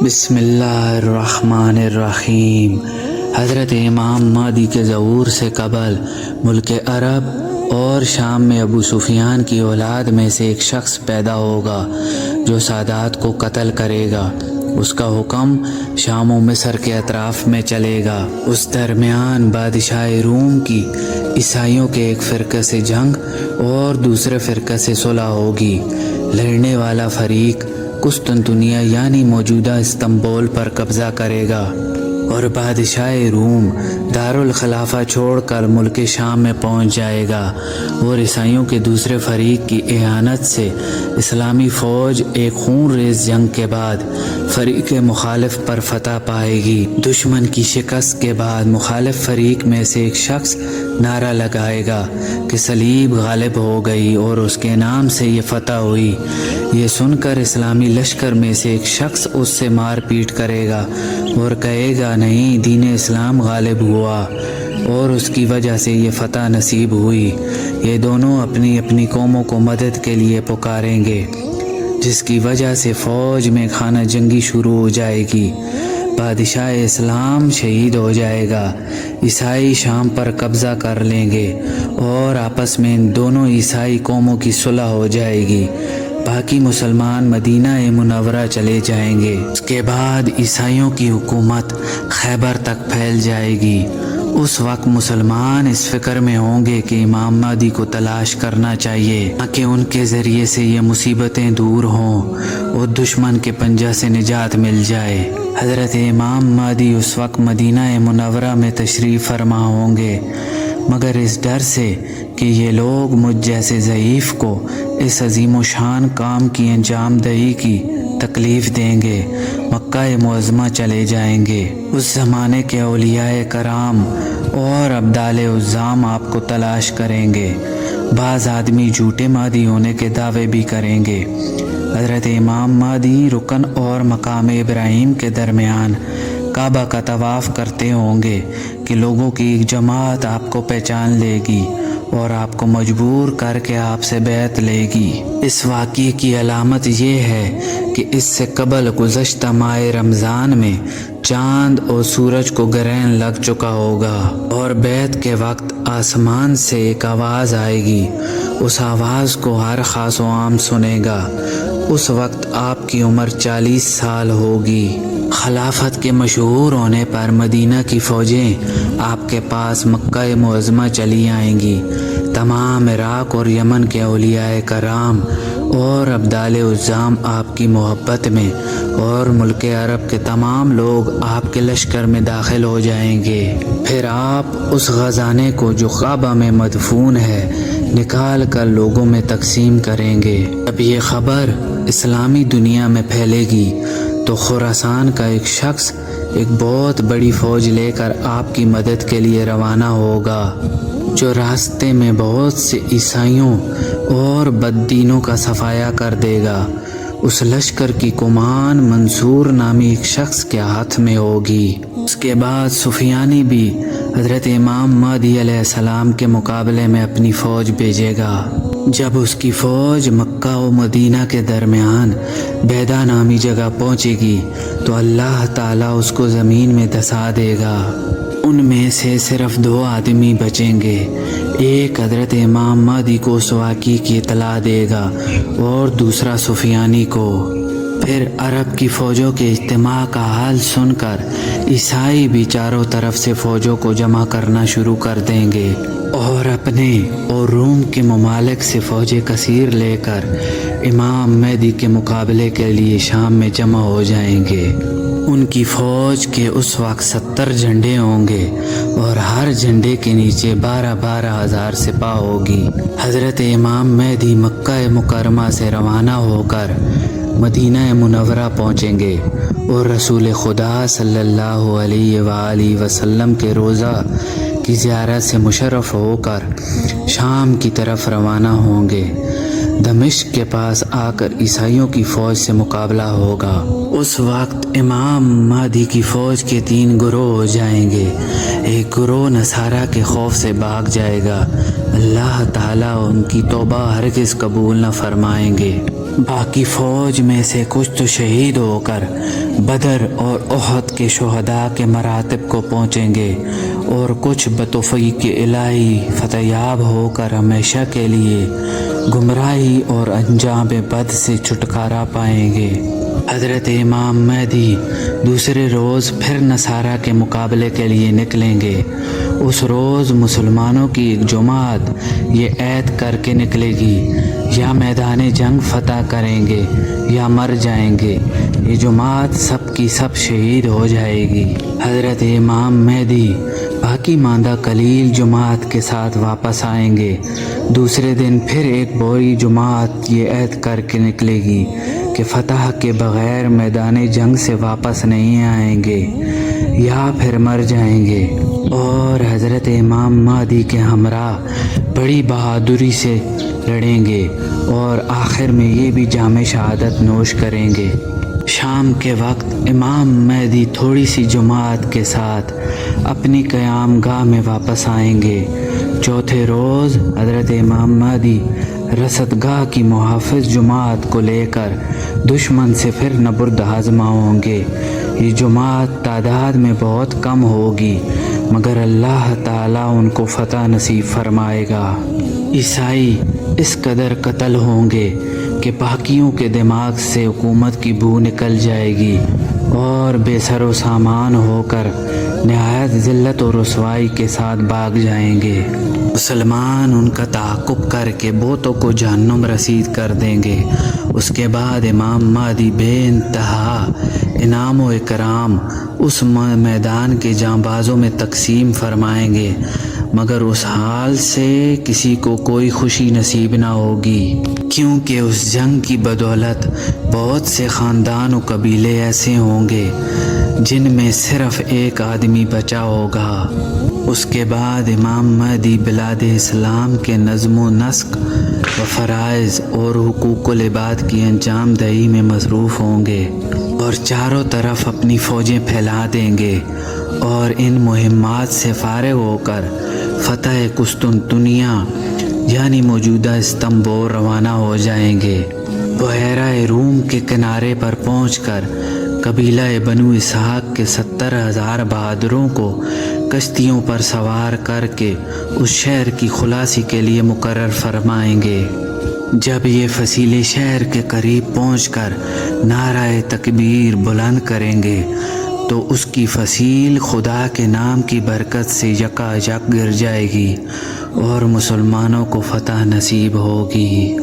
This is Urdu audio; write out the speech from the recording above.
بسم اللہ الرحمن الرحیم۔ حضرت امام مہدی کے ظہور سے قبل ملک عرب اور شام میں ابو سفیان کی اولاد میں سے ایک شخص پیدا ہوگا جو سادات کو قتل کرے گا۔ اس کا حکم شام و مصر کے اطراف میں چلے گا۔ اس درمیان بادشاہ روم کی عیسائیوں کے ایک فرقے سے جنگ اور دوسرے فرقے سے صلح ہوگی۔ لڑنے والا فریق قسطنطنیہ یعنی موجودہ استنبول پر قبضہ کرے گا اور بادشاہ روم دارالخلافہ چھوڑ کر ملک شام میں پہنچ جائے گا اور عیسائیوں کے دوسرے فریق کی اعانت سے اسلامی فوج ایک خون ریز جنگ کے بعد فریق مخالف پر فتح پائے گی۔ دشمن کی شکست کے بعد مخالف فریق میں سے ایک شخص نعرہ لگائے گا کہ صلیب غالب ہو گئی اور اس کے نام سے یہ فتح ہوئی۔ یہ سن کر اسلامی لشکر میں سے ایک شخص اس سے مار پیٹ کرے گا اور کہے گا نہیں، دین اسلام غالب ہوا اور اس کی وجہ سے یہ فتح نصیب ہوئی۔ یہ دونوں اپنی اپنی قوموں کو مدد کے لیے پکاریں گے، جس کی وجہ سے فوج میں خانہ جنگی شروع ہو جائے گی۔ بادشاہ اسلام شہید ہو جائے گا، عیسائی شام پر قبضہ کر لیں گے اور آپس میں ان دونوں عیسائی قوموں کی صلح ہو جائے گی۔ باقی مسلمان مدینہ منورہ چلے جائیں گے۔ اس کے بعد عیسائیوں کی حکومت خیبر تک پھیل جائے گی۔ اس وقت مسلمان اس فکر میں ہوں گے کہ امام مہدی کو تلاش کرنا چاہیے تاکہ ان کے ذریعے سے یہ مصیبتیں دور ہوں اور دشمن کے پنجہ سے نجات مل جائے۔ حضرت امام مہدی اس وقت مدینہ منورہ میں تشریف فرما ہوں گے، مگر اس ڈر سے کہ یہ لوگ مجھ جیسے ضعیف کو اس عظیم و شان کام کی انجام دہی کی تکلیف دیں گے، مکہ معظمہ چلے جائیں گے۔ اس زمانے کے اولیاء کرام اور ابدال عظام آپ کو تلاش کریں گے۔ بعض آدمی جھوٹے مہدی ہونے کے دعوے بھی کریں گے۔ حضرت امام مہدی رکن اور مقام ابراہیم کے درمیان کعبہ کا طواف کرتے ہوں گے کہ لوگوں کی ایک جماعت آپ کو پہچان لے گی اور آپ کو مجبور کر کے آپ سے بیعت لے گی۔ اس واقعے کی علامت یہ ہے کہ اس سے قبل گزشتہ ماہ رمضان میں چاند اور سورج کو گرہن لگ چکا ہوگا اور بیعت کے وقت آسمان سے ایک آواز آئے گی۔ اس آواز کو ہر خاص و عام سنے گا۔ اس وقت آپ کی عمر 40 سال ہوگی۔ خلافت کے مشہور ہونے پر مدینہ کی فوجیں آپ کے پاس مکہ معظمہ چلی آئیں گی۔ تمام عراق اور یمن کے اولیاء کرام اور ابدال عظام آپ کی محبت میں اور ملک عرب کے تمام لوگ آپ کے لشکر میں داخل ہو جائیں گے۔ پھر آپ اس خزانے کو جو کعبہ میں مدفون ہے نکال کر لوگوں میں تقسیم کریں گے۔ جب یہ خبر اسلامی دنیا میں پھیلے گی تو خراسان کا ایک شخص ایک بہت بڑی فوج لے کر آپ کی مدد کے لیے روانہ ہوگا، جو راستے میں بہت سے عیسائیوں اور بددینوں کا صفایا کر دے گا۔ اس لشکر کی کمان منصور نامی ایک شخص کے ہاتھ میں ہوگی۔ اس کے بعد سفیانی بھی حضرت امام مہدی علیہ السلام کے مقابلے میں اپنی فوج بھیجے گا۔ جب اس کی فوج مکہ و مدینہ کے درمیان بیدا نامی جگہ پہنچے گی تو اللہ تعالیٰ اس کو زمین میں دھسا دے گا۔ ان میں سے صرف 2 آدمی بچیں گے۔ ایک حضرت امام مہدی کو اس واقعے کی اطلاع دے گا اور دوسرا سفیانی کو۔ پھر عرب کی فوجوں کے اجتماع کا حال سن کر عیسائی بھی چاروں طرف سے فوجوں کو جمع کرنا شروع کر دیں گے اور اپنے اور روم کے ممالک سے فوجیں کثیر لے کر امام مہدی کے مقابلے کے لیے شام میں جمع ہو جائیں گے۔ ان کی فوج کے اس وقت 70 جھنڈے ہوں گے اور ہر جھنڈے کے نیچے 12 ہزار سپاہ ہوگی۔ حضرت امام مہدی مکہ مکرمہ سے روانہ ہو کر مدینہ منورہ پہنچیں گے اور رسول خدا صلی اللہ علیہ وآلہ وسلم کے روضہ کی زیارت سے مشرف ہو کر شام کی طرف روانہ ہوں گے۔ دمشق کے پاس آ کر عیسائیوں کی فوج سے مقابلہ ہوگا۔ اس وقت امام مہدی کی فوج کے 3 گروہ ہو جائیں گے۔ ایک گروہ نصارہ کے خوف سے بھاگ جائے گا۔ اللہ تعالیٰ ان کی توبہ ہرگز قبول نہ فرمائیں گے۔ باقی فوج میں سے کچھ تو شہید ہو کر بدر اور احد کے شہداء کے مراتب کو پہنچیں گے، اور کچھ بتوفیق الہی فتح یاب ہو کر ہمیشہ کے لیے گمراہی اور انجام بد سے چھٹکارا پائیں گے۔ حضرت امام مہدی دوسرے روز پھر نصارہ کے مقابلے کے لیے نکلیں گے۔ اس روز مسلمانوں کی ایک جماعت یہ عہد کر کے نکلے گی، یا میدان جنگ فتح کریں گے یا مر جائیں گے۔ یہ جماعت سب کی سب شہید ہو جائے گی۔ حضرت امام مہدی باقی ماندہ قلیل جماعت کے ساتھ واپس آئیں گے۔ دوسرے دن پھر ایک بڑی جماعت یہ عہد کر کے نکلے گی کہ فتح کے بغیر میدان جنگ سے واپس نہیں آئیں گے یا پھر مر جائیں گے، اور حضرت امام مہدی کے ہمراہ بڑی بہادری سے لڑیں گے اور آخر میں یہ بھی جام شہادت نوش کریں گے۔ شام کے وقت امام مہدی تھوڑی سی جماعت کے ساتھ اپنی قیام گاہ میں واپس آئیں گے۔ چوتھے روز حضرت امام مہدی رصدگاہ کی محافظ جماعت کو لے کر دشمن سے پھر نبرد ہزمہ ہوں گے۔ یہ جماعت تعداد میں بہت کم ہوگی، مگر اللہ تعالیٰ ان کو فتح نصیب فرمائے گا۔ عیسائی اس قدر قتل ہوں گے کہ باقیوں کے دماغ سے حکومت کی بو نکل جائے گی، اور بے سر و سامان ہو کر نہایت ذلت و رسوائی کے ساتھ بھاگ جائیں گے۔ مسلمان ان کا تعاقب کر کے بہتوں کو جہنم رسید کر دیں گے۔ اس کے بعد امام مہدی بے انتہا انعام و اکرام اس میدان کے جانبازوں میں تقسیم فرمائیں گے، مگر اس حال سے کسی کو کوئی خوشی نصیب نہ ہوگی، کیونکہ اس جنگ کی بدولت بہت سے خاندان و قبیلے ایسے ہوں گے جن میں صرف ایک آدمی بچا ہوگا۔ اس کے بعد امام مہدی بلاد اسلام کے نظم و نسق و فرائض اور حقوق العباد کی انجام دہی میں مصروف ہوں گے، اور چاروں طرف اپنی فوجیں پھیلا دیں گے، اور ان مہمات سے فارغ ہو کر فتح قسطنطنیہ یعنی موجودہ استنبول روانہ ہو جائیں گے۔ بحیرہ روم کے کنارے پر پہنچ کر قبیلہ بنو اسحاق کے 70,000 بہادروں کو کشتیوں پر سوار کر کے اس شہر کی خلاصی کے لیے مقرر فرمائیں گے۔ جب یہ فصیلے شہر کے قریب پہنچ کر نعرہ تکبیر بلند کریں گے تو اس کی فصیل خدا کے نام کی برکت سے یکا یک گر جائے گی اور مسلمانوں کو فتح نصیب ہوگی۔